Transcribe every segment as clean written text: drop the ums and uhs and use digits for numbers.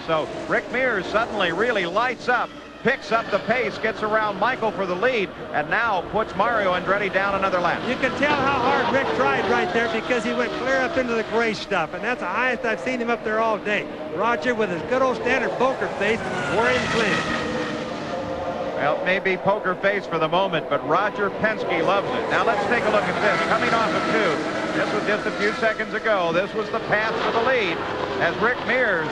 So Rick Mears suddenly really lights up, picks up the pace, gets around Michael for the lead, and now puts Mario Andretti down another lap. You can tell how hard Rick tried right there because he went clear up into the gray stuff, and that's the highest I've seen him up there all day. Roger, with his good old standard poker face, wore him clean. Well, it may be poker face for the moment, but Roger Penske loves it. Now let's take a look at this. Coming off of 2. This was just a few seconds ago. This was the path to the lead as Rick Mears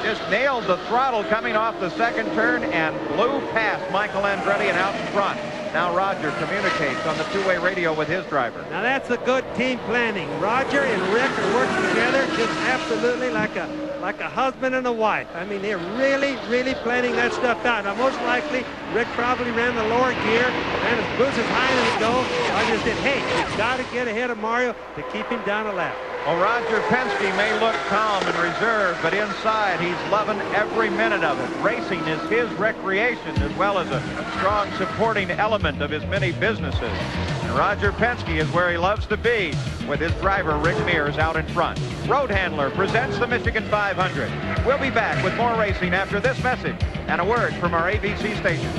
just nailed the throttle coming off the second turn and blew past Michael Andretti and out in front. Now Roger communicates on the two-way radio with his driver. Now that's a good team planning. Roger and Rick are working together just absolutely like a husband and a wife. I mean, they're really, really planning that stuff out. Now, most likely, Rick probably ran the lower gear, ran his boots as high as he go. I just said, hey, you've got to get ahead of Mario to keep him down a lap. Well, Roger Penske may look calm and reserved, but inside he's loving every minute of it. Racing is his recreation as well as a strong supporting element of his many businesses. And Roger Penske is where he loves to be with his driver Rick Mears out in front. Road Handler presents the Michigan 500. We'll be back with more racing after this message and a word from our ABC station.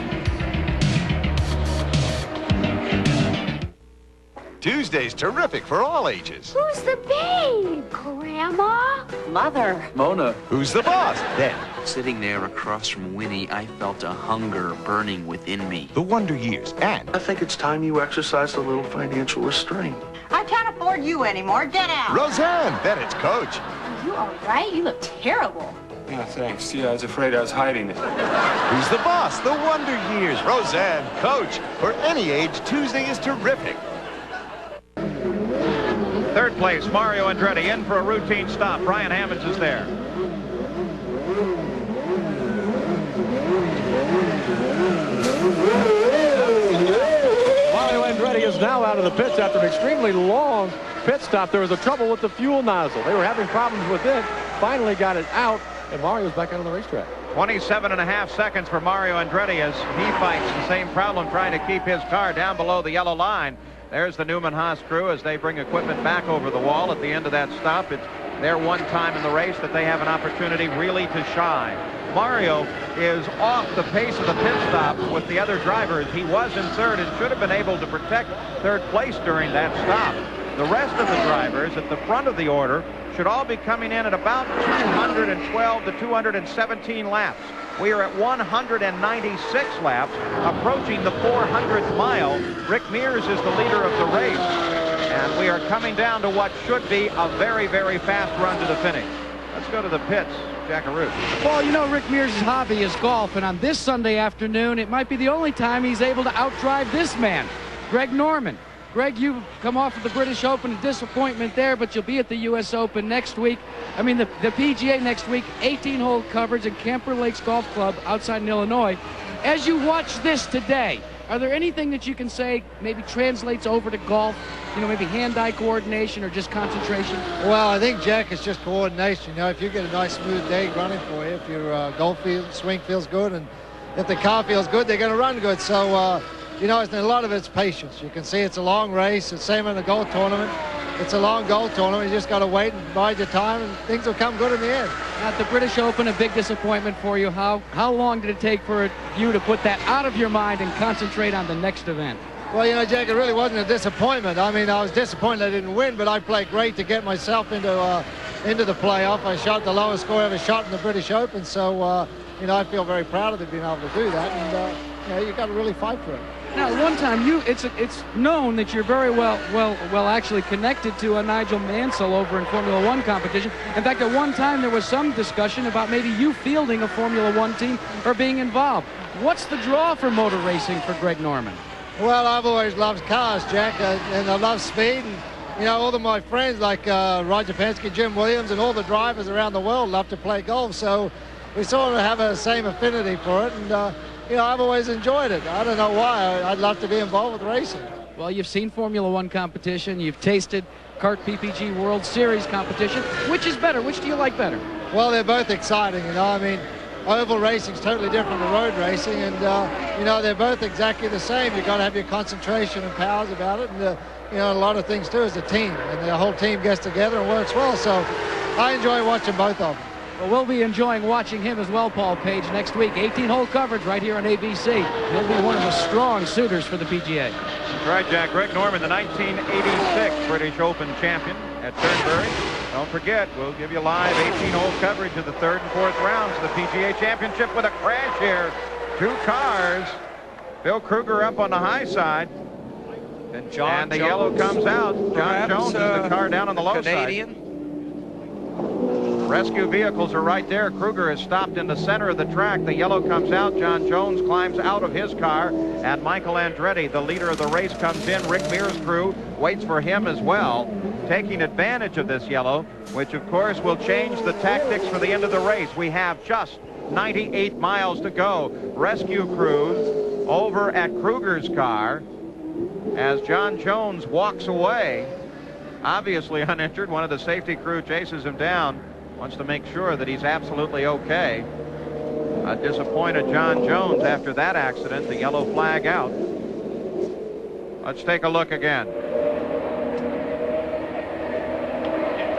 Tuesday's terrific for all ages. Who's the babe? Grandma? Mother. Mona. Who's the boss? Then. Sitting there across from Winnie, I felt a hunger burning within me. The Wonder Years. And I think it's time you exercised a little financial restraint. I can't afford you anymore. Get out. Rosanne. Then it's Coach. Are you all right? You look terrible. Yeah, thanks. Yeah, I was afraid I was hiding it. Who's the boss? The Wonder Years. Rosanne. Coach. For any age, Tuesday is terrific. Third place, Mario Andretti in for a routine stop. Brian Hammonds is there. Mario Andretti is now out of the pits after an extremely long pit stop. There was a trouble with the fuel nozzle. They were having problems with it. Finally got it out, and Mario's back out on the racetrack. 27.5 seconds for Mario Andretti as he fights the same problem trying to keep his car down below the yellow line. There's the Newman Haas crew as they bring equipment back over the wall at the end of that stop. It's their one time in the race that they have an opportunity really to shine. Mario is off the pace of the pit stop with the other drivers. He was in third and should have been able to protect third place during that stop. The rest of the drivers at the front of the order should all be coming in at about 212 to 217 laps. We are at 196 laps, approaching the 400th mile. Rick Mears is the leader of the race, and we are coming down to what should be a very, very fast run to the finish. Let's go to the pits. Jackaroo. Well, you know, Rick Mears' hobby is golf, and on this Sunday afternoon, it might be the only time he's able to outdrive this man, Greg Norman. Greg, you've come off of the British Open, a disappointment there, but you'll be at the U.S. Open next week. I mean, the PGA next week, 18-hole coverage at Camper Lakes Golf Club outside in Illinois. As you watch this today, are there anything that you can say maybe translates over to golf? You know, maybe hand-eye coordination or just concentration? Well, I think, Jack, it's just coordination. You know, if you get a nice smooth day running for you, if your golf swing feels good, and if the car feels good, they're going to run good. So, you know, a lot of it's patience. You can see it's a long race. It's the same in a golf tournament. It's a long golf tournament. You just got to wait and bide your time, and things will come good in the end. At the British Open, a big disappointment for you. How long did it take for you to put that out of your mind and concentrate on the next event? Well, you know, Jack, it really wasn't a disappointment. I mean, I was disappointed I didn't win, but I played great to get myself into the playoff. I shot the lowest score I ever shot in the British Open, so, you know, I feel very proud of being able to do that, and, you know, you got to really fight for it. Now, at one time, it's known that you're very well actually connected to Nigel Mansell over in Formula One competition. In fact, at one time, there was some discussion about maybe you fielding a Formula One team or being involved. What's the draw for motor racing for Greg Norman? Well, I've always loved cars, Jack, and I love speed. And, you know, all of my friends like Roger Penske, Jim Williams, and all the drivers around the world love to play golf. So we sort of have the same affinity for it. And, you know, I've always enjoyed it. I don't know why. I'd love to be involved with racing. Well, you've seen Formula One competition. You've tasted kart PPG World Series competition. Which is better? Which do you like better? Well, they're both exciting, you know. I mean, oval racing is totally different than road racing, and, you know, they're both exactly the same. You've got to have your concentration and powers about it, and, you know, a lot of things, too, as a team. And the whole team gets together and works well, so I enjoy watching both of them. Well, we'll be enjoying watching him as well, Paul Page, next week. 18-hole coverage right here on ABC. He'll be one of the strong suitors for the PGA. That's right, Jack. Greg Norman, the 1986 British Open champion at Turnberry. Don't forget, we'll give you live 18-hole coverage of the third and fourth rounds of the PGA Championship with a crash here. 2 cars. Phil Krueger up on the high side. And John the Jones, yellow comes out. John Jones is the car down on the low Canadian. side. Rescue vehicles are right there. Krueger is stopped in the center of the track. The yellow comes out. John Jones climbs out of his car. And Michael Andretti, the leader of the race, comes in. Rick Mears' crew waits for him as well, taking advantage of this yellow, which of course will change the tactics for the end of the race. We have just 98 miles to go. Rescue crews over at Krueger's car as John Jones walks away, obviously uninjured. One of the safety crew chases him down, wants to make sure that he's absolutely okay. A disappointed John Jones after that accident. The yellow flag out. Let's take a look again.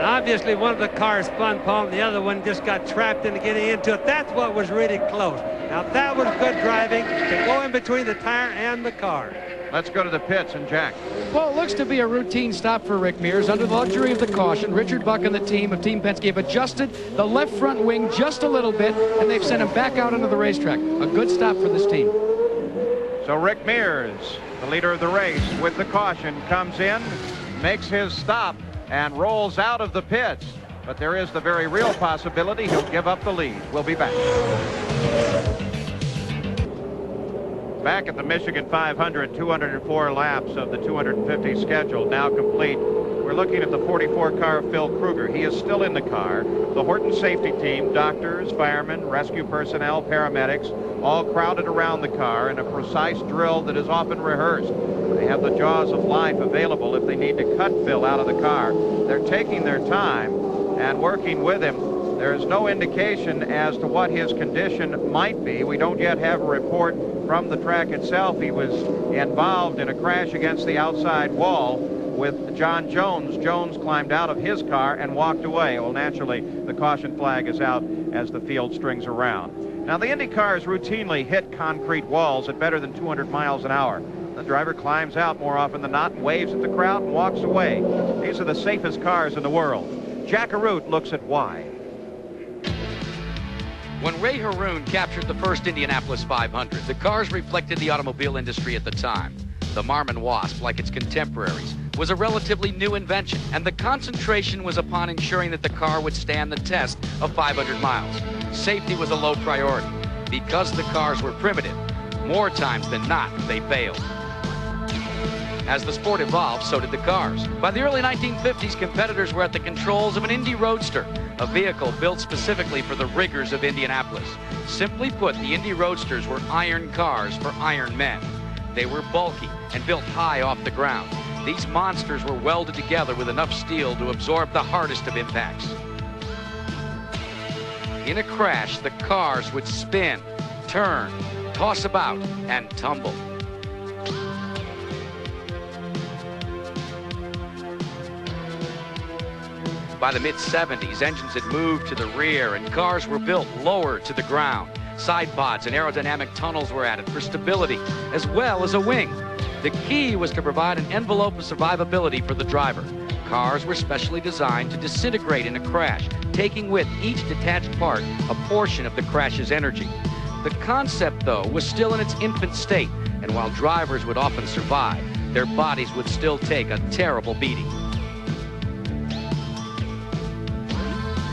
Obviously, one of the cars spun, Paul, and the other one just got trapped into getting into it. That's what was really close. Now, that was good driving to go in between the tire and the car. Let's go to the pits and Jack. Well, it looks to be a routine stop for Rick Mears. Under the luxury of the caution, Richard Buck and the team of Team Penske have adjusted the left front wing just a little bit, and they've sent him back out onto the racetrack. A good stop for this team. So Rick Mears, the leader of the race, with the caution, comes in, makes his stop, and rolls out of the pits. But there is the very real possibility he'll give up the lead. We'll be back. Back at the Michigan 500, 204 laps of the 250 scheduled, now complete. We're looking at the 44 car of Phil Krueger. He is still in the car. The Horton safety team, doctors, firemen, rescue personnel, paramedics, all crowded around the car in a precise drill that is often rehearsed. They have the jaws of life available if they need to cut Phil out of the car. They're taking their time and working with him. There is no indication as to what his condition might be. We don't yet have a report from the track itself. He was involved in a crash against the outside wall with John Jones. Jones climbed out of his car and walked away. Well, naturally, the caution flag is out as the field strings around. Now, the Indycars routinely hit concrete walls at better than 200 miles an hour. The driver climbs out more often than not and waves at the crowd and walks away. These are the safest cars in the world. Jack Arute looks at why. When Ray Haroon captured the first Indianapolis 500, the cars reflected the automobile industry at the time. The Marmon Wasp, like its contemporaries, was a relatively new invention, and the concentration was upon ensuring that the car would stand the test of 500 miles. Safety was a low priority. Because the cars were primitive, more times than not, they failed. As the sport evolved, so did the cars. By the early 1950s, competitors were at the controls of an Indy Roadster, a vehicle built specifically for the rigors of Indianapolis. Simply put, the Indy Roadsters were iron cars for iron men. They were bulky and built high off the ground. These monsters were welded together with enough steel to absorb the hardest of impacts. In a crash, the cars would spin, turn, toss about, and tumble. By the mid-70s, engines had moved to the rear and cars were built lower to the ground. Side pods and aerodynamic tunnels were added for stability, as well as a wing. The key was to provide an envelope of survivability for the driver. Cars were specially designed to disintegrate in a crash, taking with each detached part a portion of the crash's energy. The concept, though, was still in its infant state, and while drivers would often survive, their bodies would still take a terrible beating.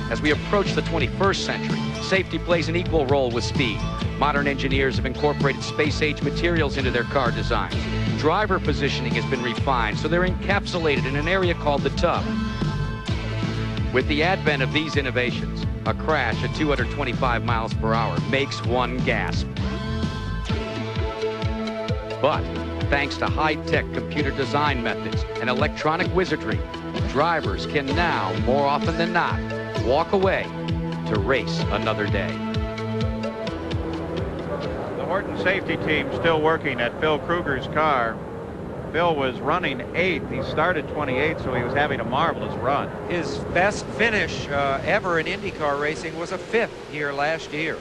As we approach the 21st century, safety plays an equal role with speed. Modern engineers have incorporated space-age materials into their car designs. Driver positioning has been refined, so they're encapsulated in an area called the tub. With the advent of these innovations, a crash at 225 miles per hour makes one gasp. But thanks to high-tech computer design methods and electronic wizardry, drivers can now, more often than not, walk away to race another day. The Horton safety team still working at Phil Krueger's car. Bill was running 8th. He started 28th, so he was having a marvelous run. His best finish ever in IndyCar racing was a 5th here last year.